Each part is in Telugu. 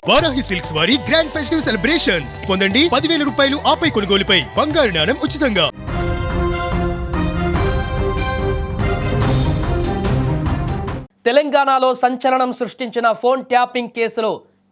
వారాహి సిల్క్స్ వారి గ్రాండ్ ఫెస్టివ్ సెలబ్రేషన్స్ పొందండి 10,000 రూపాయలు ఆపై కొనుగోలుపై బంగారు నాణెం ఉచితంగా. తెలంగాణలో సంచలనం సృష్టించిన ఫోన్ ట్యాపింగ్ కేసులో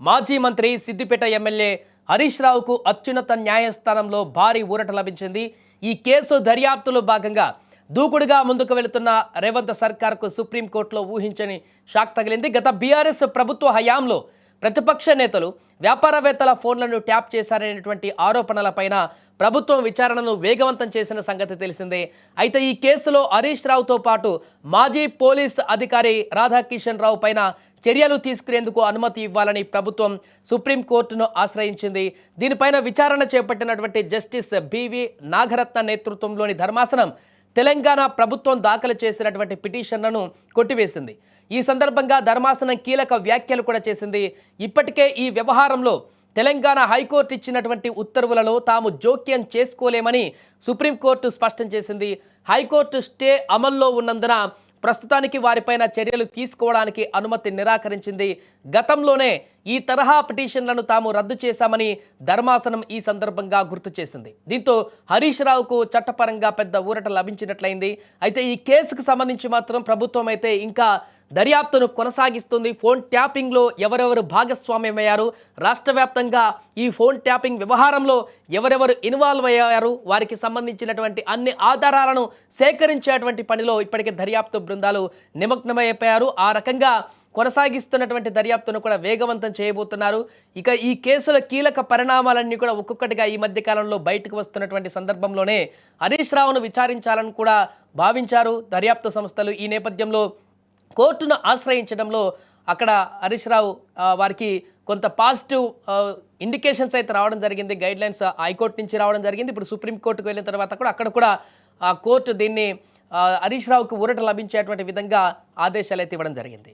మాజీ మంత్రి సిద్దిపేట ఎమ్మెల్యే హరీష్ రావుకు అత్యున్నత న్యాయస్థానంలో భారీ ఊరట లభించింది. ఈ కేసు దర్యాప్తులో భాగంగా దూకుడుగా ముందుకు వెళుతున్న రేవంత్ సర్కార్కు సుప్రీంకోర్టులో ఊహించని షాక్ తగిలింది. గత బీఆర్ఎస్ ప్రభుత్వ హయాంలో ప్రతిపక్ష నేతలు వ్యాపారవేత్తల ఫోన్లను ట్యాప్ చేశారనేటువంటి ఆరోపణలపైన ప్రభుత్వం విచారణను వేగవంతం చేసిన సంగతి తెలిసిందే. అయితే ఈ కేసులో హరీష్ రావుతో పాటు మాజీ పోలీస్ అధికారి రాధాకిషన్ రావు పైన చర్యలు తీసుకునేందుకు అనుమతి ఇవ్వాలని ప్రభుత్వం సుప్రీంకోర్టును ఆశ్రయించింది. దీనిపైన విచారణ చేపట్టినటువంటి జస్టిస్ బివి నాగరత్న నేతృత్వంలోని ధర్మాసనం తెలంగాణ ప్రభుత్వం దాఖలు చేసినటువంటి పిటిషన్లను కొట్టివేసింది. ఈ సందర్భంగా ధర్మాసనం కీలక వ్యాఖ్యలు కూడా చేసింది. ఇప్పటికే ఈ వ్యవహారంలో తెలంగాణ హైకోర్టు ఇచ్చినటువంటి ఉత్తర్వులలో తాము జోక్యం చేసుకోలేమని సుప్రీంకోర్టు స్పష్టం చేసింది. హైకోర్టు స్టే అమల్లో ఉన్నందున ప్రస్తుతానికి వారిపైన చర్యలు తీసుకోవడానికి అనుమతి నిరాకరించింది. గతంలోనే ఈ తరహా పిటిషన్లను తాము రద్దు చేశామని ధర్మాసనం ఈ సందర్భంగా గుర్తు చేసింది. దీంతో హరీష్ రావుకు చట్టపరంగా పెద్ద ఊరట లభించినట్లయింది. అయితే ఈ కేసుకు సంబంధించి మాత్రం ప్రభుత్వం అయితే ఇంకా దర్యాప్తును కొనసాగిస్తుంది. ఫోన్ ట్యాపింగ్లో ఎవరెవరు భాగస్వామ్యమయ్యారు, రాష్ట్ర వ్యాప్తంగా ఈ ఫోన్ ట్యాపింగ్ వ్యవహారంలో ఎవరెవరు ఇన్వాల్వ్ అయ్యారు, వారికి సంబంధించినటువంటి అన్ని ఆధారాలను సేకరించేటువంటి పనిలో ఇప్పటికే దర్యాప్తు బృందాలు నిమగ్నమైపోయారు. ఆ రకంగా కొనసాగిస్తున్నటువంటి దర్యాప్తును కూడా వేగవంతం చేయబోతున్నారు. ఇక ఈ కేసుల కీలక పరిణామాలన్నీ కూడా ఒక్కొక్కటిగా ఈ మధ్య కాలంలో బయటకు వస్తున్నటువంటి సందర్భంలోనే హరీష్ రావును విచారించాలని కూడా భావించారు దర్యాప్తు సంస్థలు. ఈ నేపథ్యంలో కోర్టును ఆశ్రయించడంలో అక్కడ హరీష్ రావు వారికి కొంత పాజిటివ్ ఇండికేషన్స్ అయితే రావడం జరిగింది. గైడ్లైన్స్ హైకోర్టు నుంచి రావడం జరిగింది. ఇప్పుడు సుప్రీంకోర్టుకు వెళ్ళిన తర్వాత కూడా అక్కడ కూడా కోర్టు దీన్ని హరీష్ రావుకు ఊరట లభించేటువంటి విధంగా ఆదేశాలు అయితే ఇవ్వడం జరిగింది.